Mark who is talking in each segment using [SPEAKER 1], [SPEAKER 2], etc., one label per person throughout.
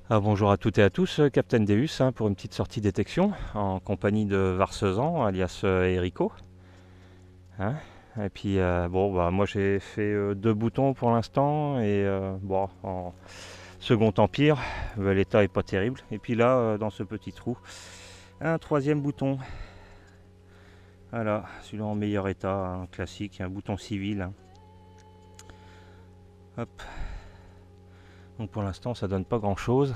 [SPEAKER 1] Bonjour à toutes et à tous, Captain Deus pour une petite sortie détection en compagnie de Varsezan alias Erico. Hein. Et puis moi j'ai fait deux boutons pour l'instant et en second empire, l'état est pas terrible. Et puis là dans ce petit trou, un troisième bouton. Voilà, celui-là en meilleur état, un classique, un bouton civil. Hop. Donc pour l'instant ça donne pas grand chose.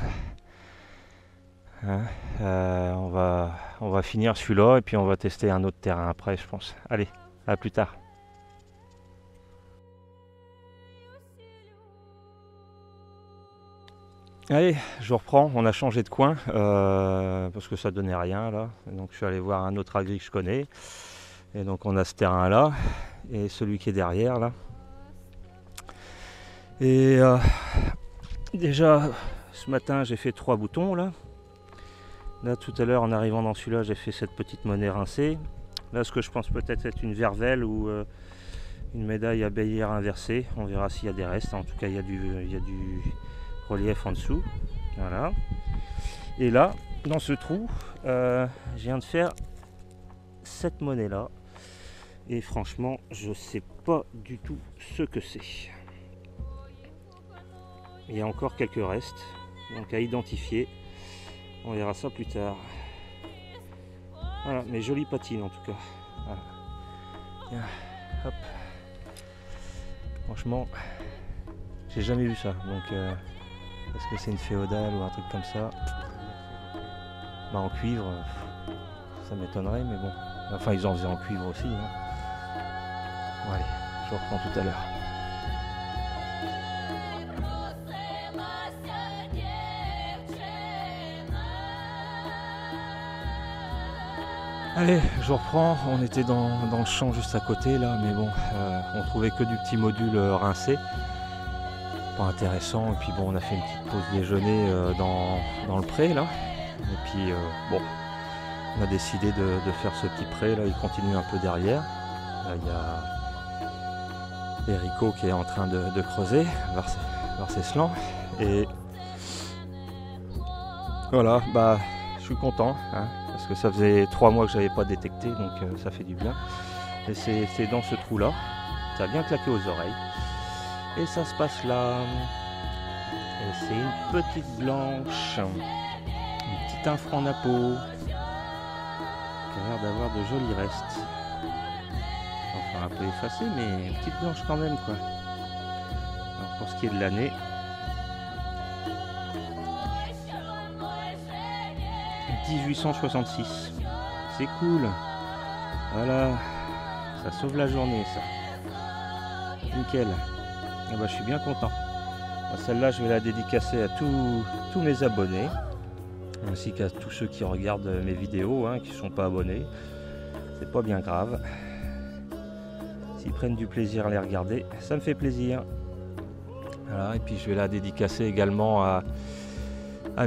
[SPEAKER 1] Hein, on va finir celui-là et puis on va tester un autre terrain après, je pense. Allez, à plus tard. Allez, je reprends. On a changé de coin parce que ça donnait rien là. Donc je suis allé voir un autre agri que je connais. Et donc on a ce terrain là et celui qui est derrière là. Et déjà ce matin j'ai fait 3 boutons là. Là tout à l'heure en arrivant dans celui-là j'ai fait cette petite monnaie rincée. Là ce que je pense peut-être être une vervelle ou une médaille à bayère inversée. On verra s'il y a des restes. En tout cas il y a du relief en dessous. Voilà. Et là dans ce trou je viens de faire cette monnaie là. Et franchement je sais pas du tout ce que c'est. Il y a encore quelques restes. Donc à identifier. On verra ça plus tard. Voilà, mais jolie patine en tout cas. Voilà. Hop. Franchement, j'ai jamais vu ça. Donc, est-ce que c'est une féodale ou un truc comme ça? Bah, en cuivre, ça m'étonnerait, mais bon. Enfin, ils en faisaient en cuivre aussi. Hein. Bon, allez, je reprends tout à l'heure. Allez, je reprends. On était dans le champ juste à côté là, mais bon, on trouvait que du petit module rincé. Pas intéressant. Et puis bon, on a fait une petite pause déjeuner dans le pré là. Et puis on a décidé de faire ce petit pré là. Il continue un peu derrière. Là, il y a Erico qui est en train de creuser Varseslan. Et voilà, bah je suis content. Hein. Parce que ça faisait 3 mois que je n'avais pas détecté, donc ça fait du bien. Et c'est dans ce trou là, ça a bien claqué aux oreilles. Et ça se passe là. Et c'est une petite blanche, une petite infran napo, qui a l'air d'avoir de jolis restes. Enfin un peu effacée, mais une petite blanche quand même quoi. Alors, pour ce qui est de l'année, 1866. C'est cool. Voilà. Ça sauve la journée, ça. Nickel. Et bah, je suis bien content. Celle-là, je vais la dédicacer à tous mes abonnés, ainsi qu'à tous ceux qui regardent mes vidéos, qui ne sont pas abonnés. C'est pas bien grave. S'ils prennent du plaisir à les regarder, ça me fait plaisir. Voilà. Et puis, je vais la dédicacer également à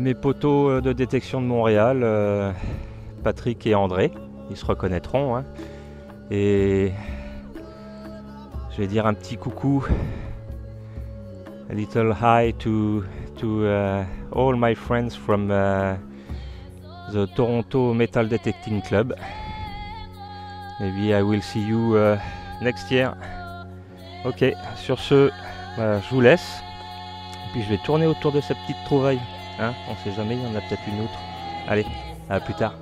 [SPEAKER 1] mes potos de détection de Montréal, Patrick et André, ils se reconnaîtront. Hein. Et je vais dire un petit coucou, a little hi to all my friends from the Toronto Metal Detecting Club. Maybe I will see you next year. Ok, sur ce, je vous laisse. Et puis je vais tourner autour de cette petite trouvaille. Hein, on sait jamais, il y en a peut-être une autre. Allez, à plus tard.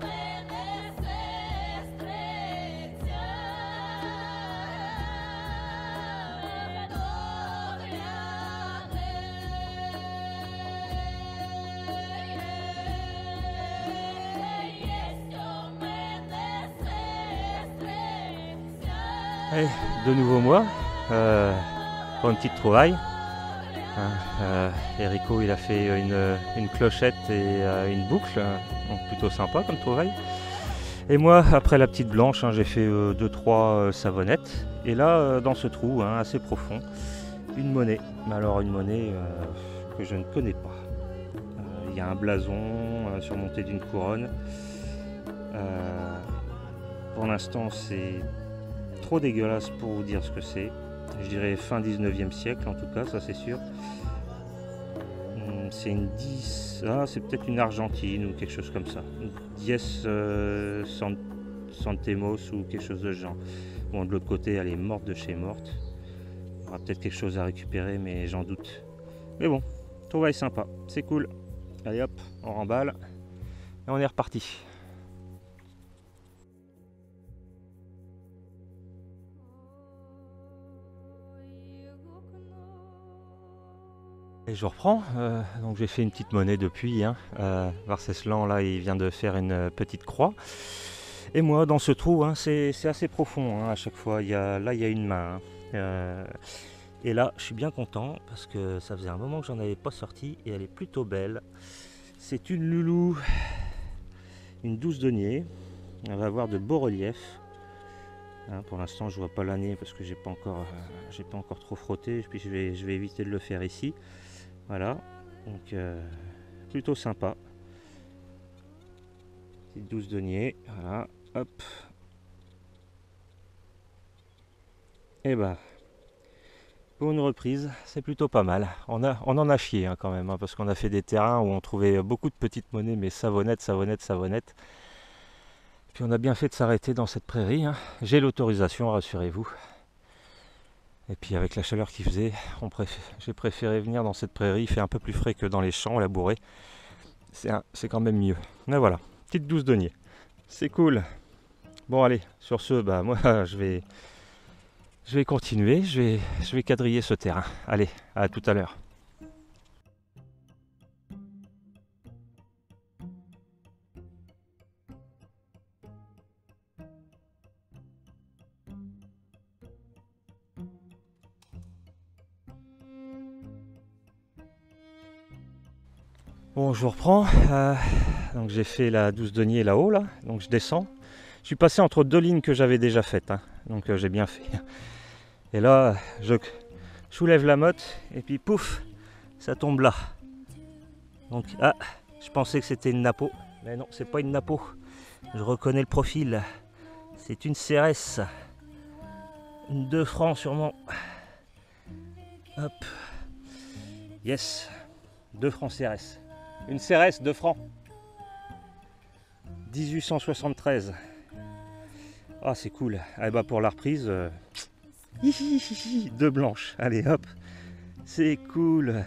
[SPEAKER 1] Allez, de nouveau moi, pour une petite trouvaille. Erico il a fait une clochette et une boucle, donc plutôt sympa comme trouvaille. Et moi après la petite blanche j'ai fait 2-3 savonnettes. Et là dans ce trou assez profond, une monnaie. Mais alors une monnaie que je ne connais pas. Il y a un blason surmonté d'une couronne. Pour l'instant c'est trop dégueulasse pour vous dire ce que c'est. Je dirais fin 19e siècle en tout cas, ça c'est sûr. C'est une 10. Ah, c'est peut-être une Argentine ou quelque chose comme ça. Une Dies Santemos ou quelque chose de ce genre. Bon, de l'autre côté, elle est morte de chez morte. Il y aura peut-être quelque chose à récupérer, mais j'en doute. Mais bon, trouvaille sympa. C'est cool. Allez hop, on remballe. Et on est reparti. Et je reprends, donc j'ai fait une petite monnaie depuis, hein. Varceslan là il vient de faire une petite croix. Et moi dans ce trou, hein, c'est assez profond, hein, à chaque fois, là il y a une main. Hein. Et là je suis bien content parce que ça faisait un moment que j'en avais pas sorti et elle est plutôt belle. C'est une loulou, une 12 deniers, elle va avoir de beaux reliefs. Hein, pour l'instant je vois pas l'année parce que j'ai pas encore trop frotté, puis je vais éviter de le faire ici. Voilà, donc plutôt sympa. Petite 12 deniers, voilà, hop. Et bah, pour une reprise, c'est plutôt pas mal. On en a chié hein, quand même, hein, parce qu'on a fait des terrains où on trouvait beaucoup de petites monnaies, mais savonnettes. Puis on a bien fait de s'arrêter dans cette prairie. Hein. J'ai l'autorisation, rassurez-vous. Et puis avec la chaleur qu'il faisait, j'ai préféré venir dans cette prairie. Il fait un peu plus frais que dans les champs labourés. C'est quand même mieux. Mais voilà, petite 12 deniers. C'est cool. Bon allez, sur ce, bah moi je vais continuer. Je vais quadriller ce terrain. Allez, à tout à l'heure. Bon, je reprends. Donc j'ai fait la 12 deniers là-haut, là. Donc je descends. Je suis passé entre deux lignes que j'avais déjà faites. Hein. Donc j'ai bien fait. Et là, je soulève la motte et puis pouf, ça tombe là. Donc, je pensais que c'était une napo. Mais non, c'est pas une napo. Je reconnais le profil. C'est une CRS. Une 2 francs sûrement. Hop. Yes. 2 francs CRS. Une CRS 2 francs. 1873. Ah, c'est cool. Ah, bah pour la reprise, 2 blanches. Allez, hop. C'est cool.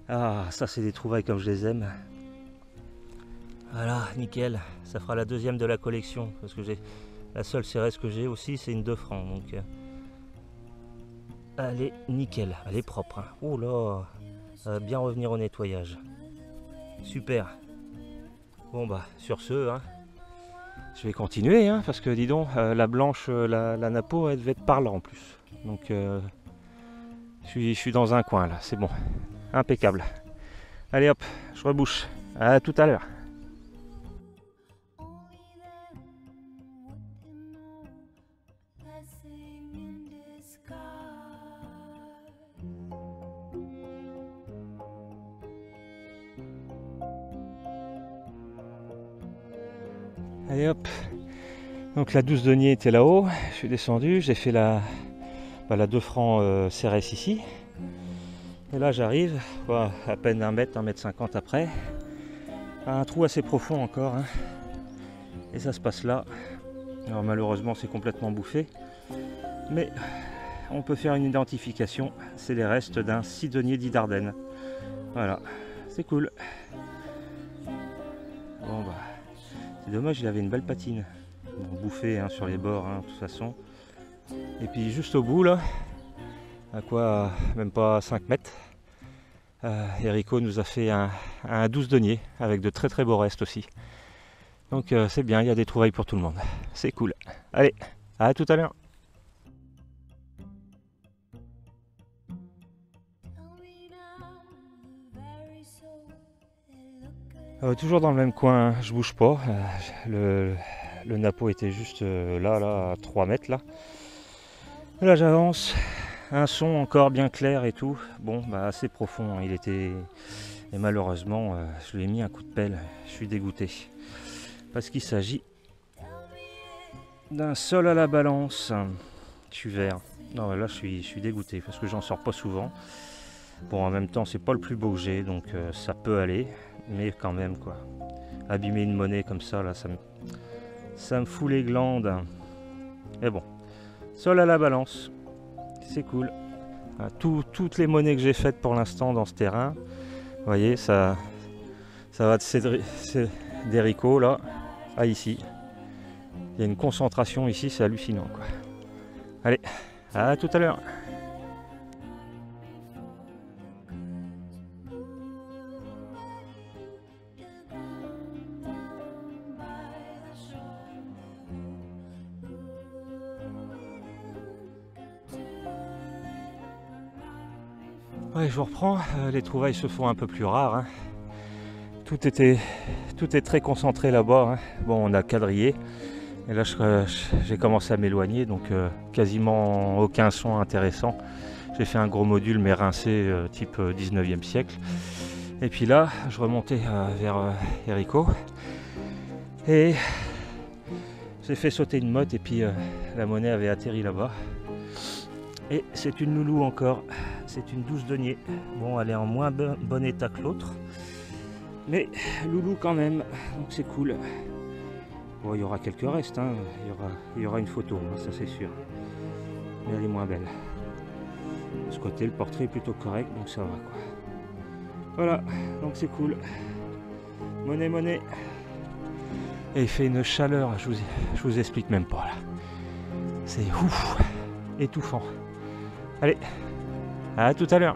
[SPEAKER 1] Ah, ça, c'est des trouvailles comme je les aime. Voilà, nickel. Ça fera la deuxième de la collection. Parce que la seule CRS que j'ai aussi, c'est une 2 francs. Donc, elle est nickel. Elle est propre. Hein. Oh là, ça va bien revenir au nettoyage. Super. Bon bah sur ce, hein, je vais continuer, hein, parce que dis donc, la blanche, la napo, elle devait être par là en plus. Donc je suis dans un coin là, c'est bon. Impeccable. Allez hop, je rebouche. À tout à l'heure. Allez hop, donc la 12 deniers était là-haut, je suis descendu, j'ai fait la 2 francs CRS ici. Et là j'arrive, à peine 1 mètre 50 après, à un trou assez profond encore. Hein. Et ça se passe là. Alors malheureusement c'est complètement bouffé, mais on peut faire une identification, c'est les restes d'un 6 deniers dit d'Ardenne. Voilà, c'est cool. Bon bah... C'est dommage, il avait une belle patine. Bon, bouffé hein, sur les bords, hein, de toute façon. Et puis juste au bout, là, à quoi, même pas 5 mètres, Erico nous a fait un 12 deniers avec de très très beaux restes aussi. Donc c'est bien, il y a des trouvailles pour tout le monde. C'est cool. Allez, à tout à l'heure. Toujours dans le même coin, je bouge pas. Le napo était juste là, à 3 mètres là. Et là j'avance, un son encore bien clair et tout. Bon, bah assez profond, hein, il était. Et malheureusement, je lui ai mis un coup de pelle. Je suis dégoûté. Parce qu'il s'agit d'un sol à la balance. Je suis vert. Non, là je suis dégoûté parce que j'en sors pas souvent. Bon, en même temps, c'est pas le plus beau que j'ai, donc ça peut aller, mais quand même, quoi. Abîmer une monnaie comme ça, là, ça me fout les glandes. Mais bon, sol à la balance, c'est cool. Toutes les monnaies que j'ai faites pour l'instant dans ce terrain, vous voyez, ça va d'Erico là à ici. Il y a une concentration ici, c'est hallucinant, quoi. Allez, à tout à l'heure. Ouais, je vous reprends, les trouvailles se font un peu plus rares, hein. Tout est très concentré là-bas, hein. Bon, on a quadrillé, et là j'ai commencé à m'éloigner, donc quasiment aucun son intéressant. J'ai fait un gros module mais rincé type 19e siècle. Et puis là, je remontais vers Erico, et j'ai fait sauter une motte, et puis la monnaie avait atterri là-bas. Et c'est une loulou encore, c'est une 12 deniers. Bon, elle est en moins bon état que l'autre, mais loulou quand même, donc c'est cool. Bon, il y aura quelques restes, hein. Il y aura une photo, hein, ça c'est sûr, mais elle est moins belle. De ce côté, le portrait est plutôt correct, donc ça va, quoi. Voilà, donc c'est cool. Monnaie. Et il fait une chaleur, je vous explique même pas là. C'est ouf, étouffant. Allez, à tout à l'heure.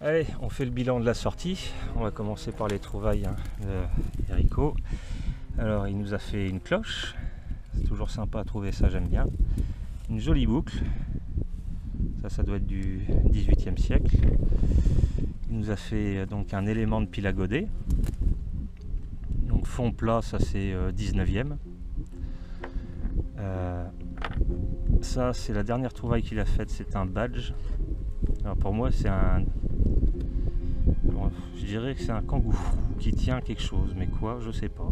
[SPEAKER 1] Allez, on fait le bilan de la sortie. On va commencer par les trouvailles, hein, d'Erico. Alors, il nous a fait une cloche. C'est toujours sympa à trouver, ça j'aime bien. Une jolie boucle. Ça doit être du 18e siècle. Il nous a fait donc un élément de pile à godet. Donc fond plat, ça c'est 19e. Ça c'est la dernière trouvaille qu'il a faite, c'est un badge. Alors pour moi c'est je dirais que c'est un kangourou qui tient quelque chose, mais quoi, je sais pas.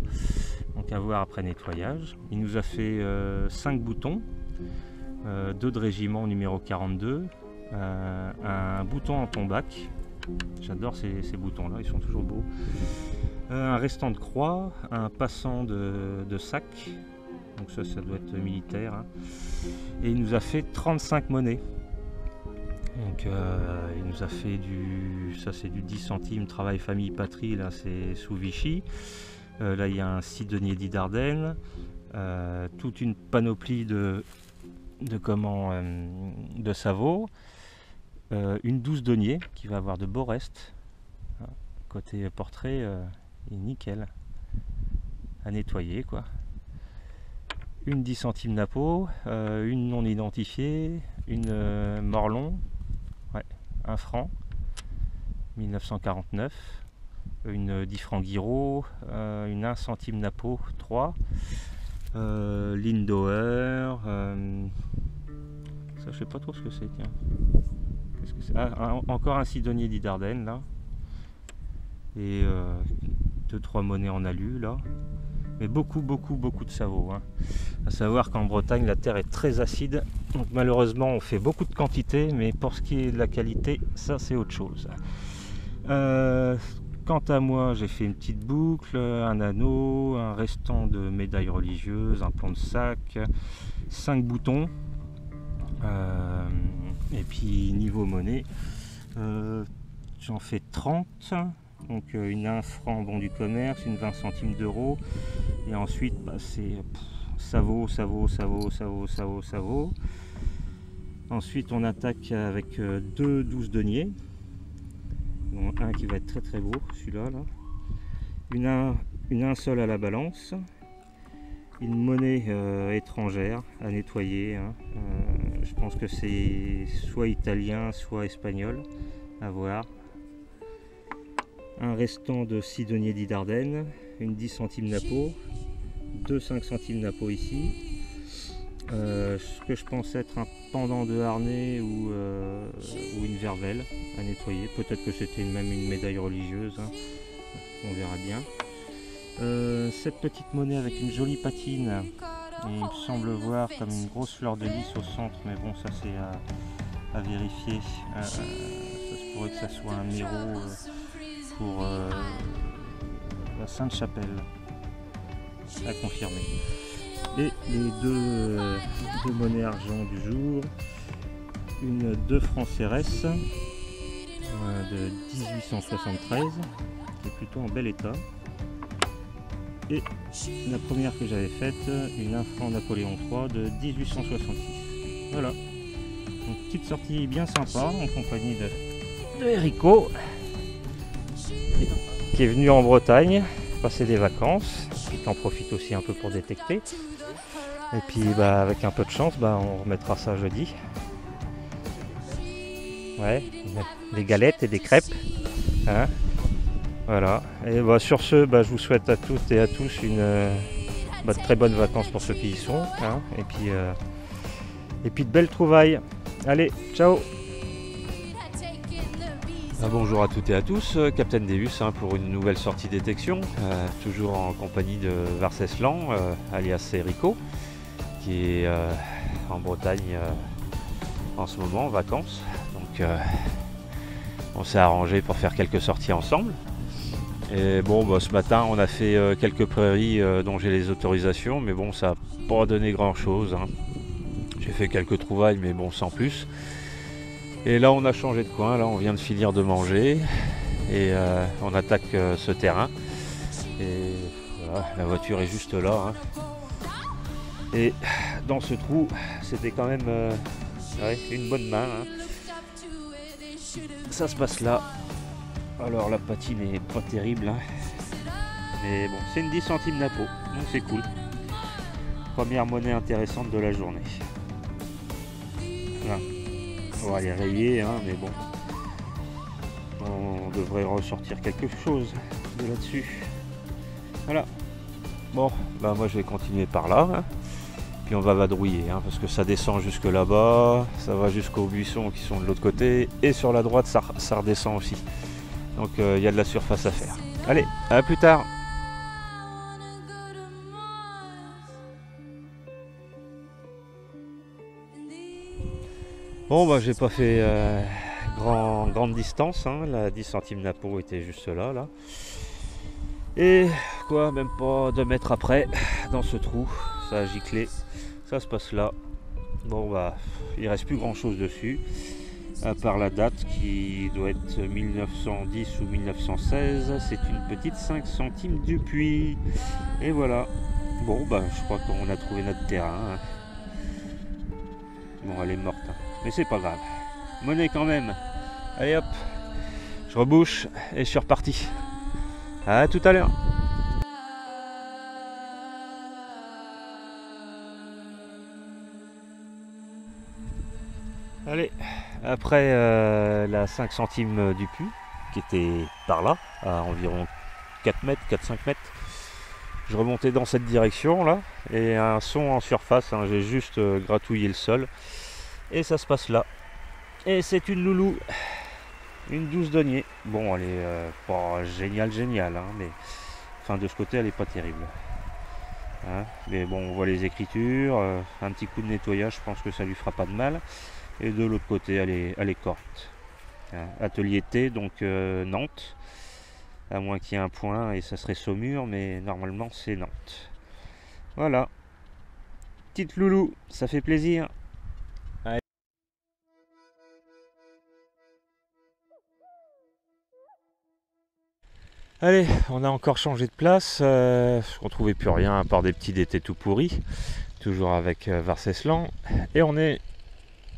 [SPEAKER 1] Donc à voir après nettoyage. Il nous a fait 5 boutons, 2 de régiment numéro 42, un bouton en tombac. J'adore ces boutons là, ils sont toujours beaux. Un restant de croix, un passant de sac, donc ça doit être militaire, hein. Et il nous a fait 35 monnaies. Donc il nous a fait ça c'est du 10 centimes, travail famille patrie, là c'est sous Vichy. Là il y a un 6 deniers d'Ardennes, toute une panoplie de Savot, une 12 deniers qui va avoir de beaux restes. Côté portrait, il est nickel, à nettoyer, quoi. Une 10 centimes Napo, une non identifiée, une Morlon, ouais, 1 franc, 1949, une 10 francs Guiraud, une 1 centime Napo, 3, Lindauer, ça je sais pas trop ce que c'est, tiens. Qu'est-ce que c'est? Encore un 6 deniers d'Ardennes là, et 2-3 monnaies en alu là. Mais beaucoup de Savot, hein. À savoir qu'en Bretagne la terre est très acide, donc malheureusement on fait beaucoup de quantité, mais pour ce qui est de la qualité, ça c'est autre chose. Quant à moi, j'ai fait une petite boucle, un anneau, un restant de médaille religieuse, un plan de sac, 5 boutons, et puis niveau monnaie, j'en fais 30. Donc une 1 franc bon du commerce, une 20 centimes d'euros, et ensuite c'est Savot. Ensuite on attaque avec 2 12 deniers, donc un qui va être très beau, celui-là là. Une 1 seule à la balance, une monnaie étrangère à nettoyer, hein. Je pense que c'est soit italien soit espagnol, à voir. Un restant de 6 deniers d'Ardennes, une 10 centimes Napo, 2 5 centimes Napo ici, ce que je pense être un pendant de harnais ou une vervelle à nettoyer. Peut-être que c'était même une médaille religieuse, hein. On verra bien. Cette petite monnaie avec une jolie patine, et il me semble voir comme une grosse fleur de lys au centre, mais bon, ça c'est à vérifier. Ça se pourrait que ça soit un méro pour la Sainte-Chapelle, à confirmer. Et les deux monnaies argent du jour, une 2 francs CRS de 1873, qui est plutôt en bel état. Et la première que j'avais faite, une 1 franc Napoléon III de 1866. Voilà. Donc petite sortie bien sympa en compagnie de Enrico, qui est venu en Bretagne passer des vacances. Il en profite aussi un peu pour détecter. Et puis avec un peu de chance, on remettra ça jeudi. Ouais, des galettes et des crêpes. Hein, voilà. Et sur ce, je vous souhaite à toutes et à tous de très bonnes vacances pour ceux qui y sont. Hein, et puis de belles trouvailles. Allez, ciao.
[SPEAKER 2] Bonjour à toutes et à tous, Captain Deus pour une nouvelle sortie détection, toujours en compagnie de Varceslan, alias Enrico, qui est en Bretagne en ce moment en vacances. Donc on s'est arrangé pour faire quelques sorties ensemble. Et bon, ce matin on a fait quelques prairies dont j'ai les autorisations, mais bon, ça n'a pas donné grand chose. Hein. J'ai fait quelques trouvailles, mais bon, sans plus. Et là on a changé de coin, là on vient de finir de manger et on attaque ce terrain. Et voilà, la voiture est juste là. Hein. Et dans ce trou, c'était quand même une bonne main. Hein. Ça se passe là. Alors la patine est pas terrible. Hein. Mais bon, c'est une 10 centimes Napo, donc c'est cool. Première monnaie intéressante de la journée. Voilà. On va les rayer, hein, mais bon, on devrait ressortir quelque chose de là-dessus. Voilà. Bon, moi je vais continuer par là, hein, puis on va vadrouiller, hein, parce que ça descend jusque là-bas, ça va jusqu'aux buissons qui sont de l'autre côté, et sur la droite ça redescend aussi. Donc il y a de la surface à faire. Allez, à plus tard. Bon, j'ai pas fait grande distance, hein. La 10 centimes Napo était juste là. Et quoi, même pas 2 mètres après, dans ce trou, ça a giclé, ça se passe là. Bon, il reste plus grand chose dessus, à part la date qui doit être 1910 ou 1916. C'est une petite 5 centimes du puits. Et voilà. Bon, je crois qu'on a trouvé notre terrain. Hein. Bon, elle est morte. Hein. Mais c'est pas grave. Monnaie quand même. Allez hop. Je rebouche et je suis reparti. À tout à l'heure. Allez, après la 5 centimes du puits, qui était par là, à environ 4 mètres, 4-5 mètres, je remontais dans cette direction là, et un son en surface, hein, j'ai juste gratouillé le sol. Et ça se passe là. Et c'est une loulou. Une 12 deniers. Bon, elle est pas géniale, hein, mais enfin de ce côté elle est pas terrible. Hein, mais bon, on voit les écritures. Un petit coup de nettoyage, je pense que ça lui fera pas de mal. Et de l'autre côté, elle est corte. Hein, atelier T, donc Nantes. À moins qu'il y ait un point et ça serait Saumur, mais normalement c'est Nantes. Voilà. Petite loulou, ça fait plaisir. Allez, on a encore changé de place, on trouvait plus rien à part des petits d'été tout pourris, toujours avec Varceslan, et on est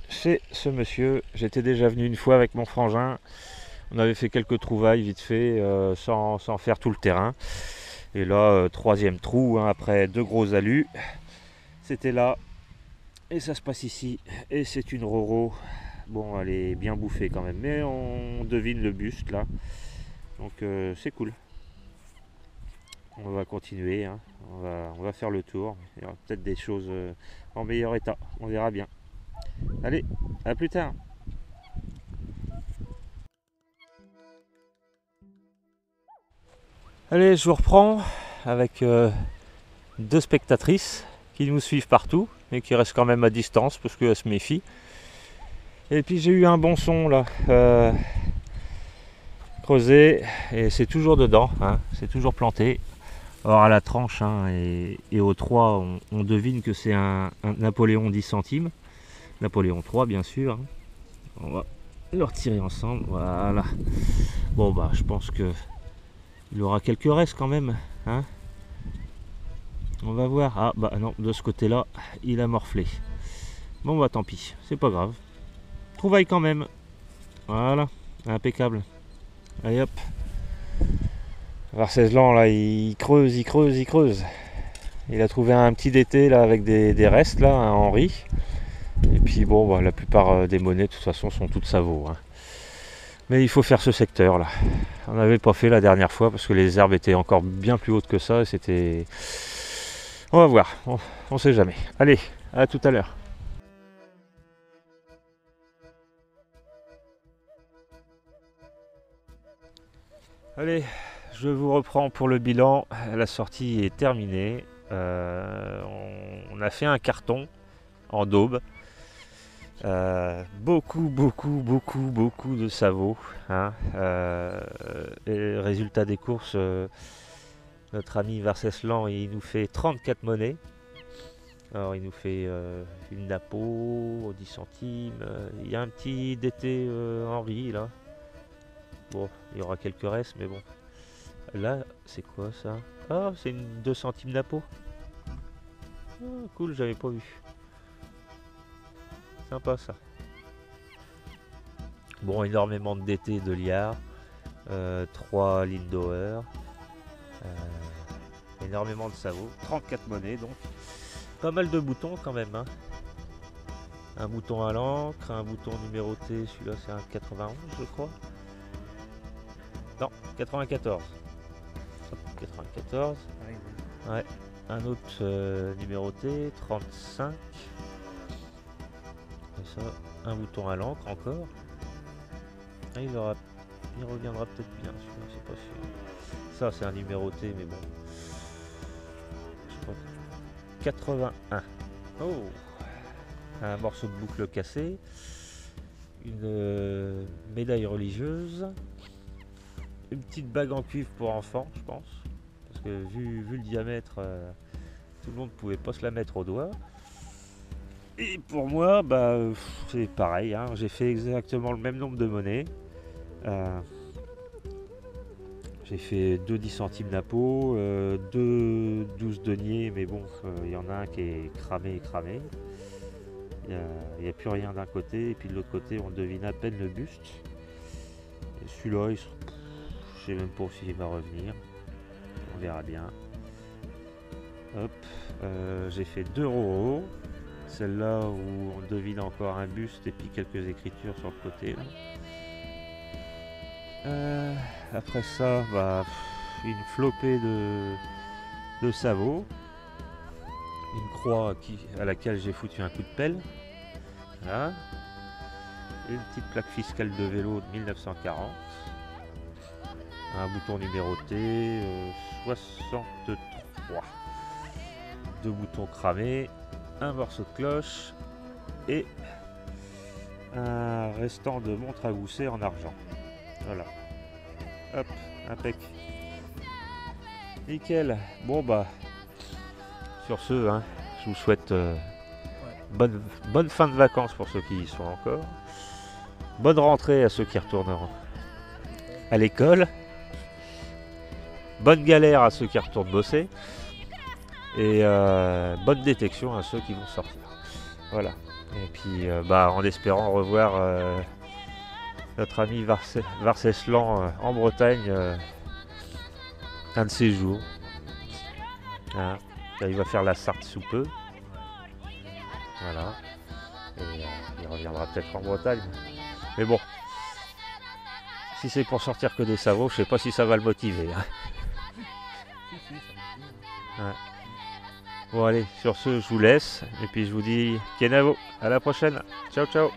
[SPEAKER 2] chez ce monsieur. J'étais déjà venu une fois avec mon frangin, on avait fait quelques trouvailles vite fait, sans faire tout le terrain, et là, troisième trou, hein, après 2 gros alus, c'était là, et ça se passe ici, et c'est une Roro. Bon, elle est bien bouffée quand même, mais on devine le buste là. Donc c'est cool. On va continuer, hein. On va faire le tour. Il y aura peut-être des choses en meilleur état. On verra bien. Allez, à plus tard. Allez, je vous reprends.
[SPEAKER 1] avec 2 spectatrices qui nous suivent partout mais qui restent quand même à distance parce qu'elles se méfient. Et puis j'ai eu un bon son là, creusé, et c'est toujours dedans, hein, c'est toujours planté. Or à la tranche hein, et au 3 on devine que c'est un Napoléon 10 centimes, Napoléon 3 bien sûr, hein. On va le retirer ensemble, voilà. Bon bah je pense que il aura quelques restes quand même, hein. On va voir. Ah bah non, de ce côté là il a morflé. Bon bah tant pis, c'est pas grave. Trouvaille quand même. Voilà, impeccable. Allez hop. Varceslan là il creuse, il creuse, il creuse. Il a trouvé un petit DT là avec des restes là, un Henri. Et puis bon bah, la plupart des monnaies de toute façon sont toutes Savo, hein. Mais il faut faire ce secteur là. On n'avait pas fait la dernière fois parce que les herbes étaient encore bien plus hautes que ça et c'était. On va voir, on sait jamais. Allez, à tout à l'heure. Allez, je vous reprends pour le bilan. La sortie est terminée. On a fait un carton en daube. Beaucoup de Savo, hein. Et résultat des courses, notre ami Varceslan il nous fait 34 monnaies. Alors il nous fait une Napo 10 centimes, il y a un petit DT Henri là. Bon, il y aura quelques restes mais bon. Là c'est quoi ça? Ah, c'est une 2 centimes Napo. Ah, cool, j'avais pas vu. Sympa ça. Bon, énormément de DT de liard, 3 Lindauer, énormément de Savo, 34 monnaies donc. Pas mal de boutons quand même, hein. Un bouton à l'encre, un bouton numéroté, celui-là c'est un 91 je crois. Non, 94. 94. Ouais, un autre numéroté, 35. Et ça, un bouton à l'encre encore. Ah, il reviendra peut-être bien, celui-là, c'est pas sûr. Ça, c'est un numéroté, mais bon. Je crois. 81. Oh, un morceau de boucle cassé. Une médaille religieuse. Une petite bague en cuivre pour enfants, je pense. Parce que vu le diamètre, tout le monde ne pouvait pas se la mettre au doigt. Et pour moi, bah, c'est pareil, hein, j'ai fait exactement le même nombre de monnaies. J'ai fait 2 10 centimes Napo, 2 12 deniers, mais bon, il y en a un qui est cramé. Il n'y a plus rien d'un côté, et puis de l'autre côté, on devine à peine le buste. Et celui-là, je sais même pas s'il va revenir. On verra bien. Hop, j'ai fait 2 Roro. Celle-là où on devine encore un buste et puis quelques écritures sur le côté. Après ça, bah, une flopée de Savo. Une croix à laquelle j'ai foutu un coup de pelle. Voilà. Une petite plaque fiscale de vélo de 1940. Un bouton numéroté 63. 2 boutons cramés. Un morceau de cloche et un restant de montre à gousset en argent. Voilà. Hop, impec. Nickel. Bon bah, sur ce, hein, je vous souhaite bonne fin de vacances pour ceux qui y sont encore. Bonne rentrée à ceux qui retourneront à l'école. Bonne galère à ceux qui retournent bosser. Et bonne détection à ceux qui vont sortir. Voilà. Et puis bah, en espérant revoir notre ami Varceslan en Bretagne un de ces jours. Hein, il va faire la Sarthe sous peu. Voilà. Et il reviendra peut-être en Bretagne. Mais bon. Si c'est pour sortir que des Savos, je sais pas si ça va le motiver. Hein. Ouais. Bon allez, sur ce je vous laisse et puis je vous dis Kenavo, à la prochaine, ciao ciao.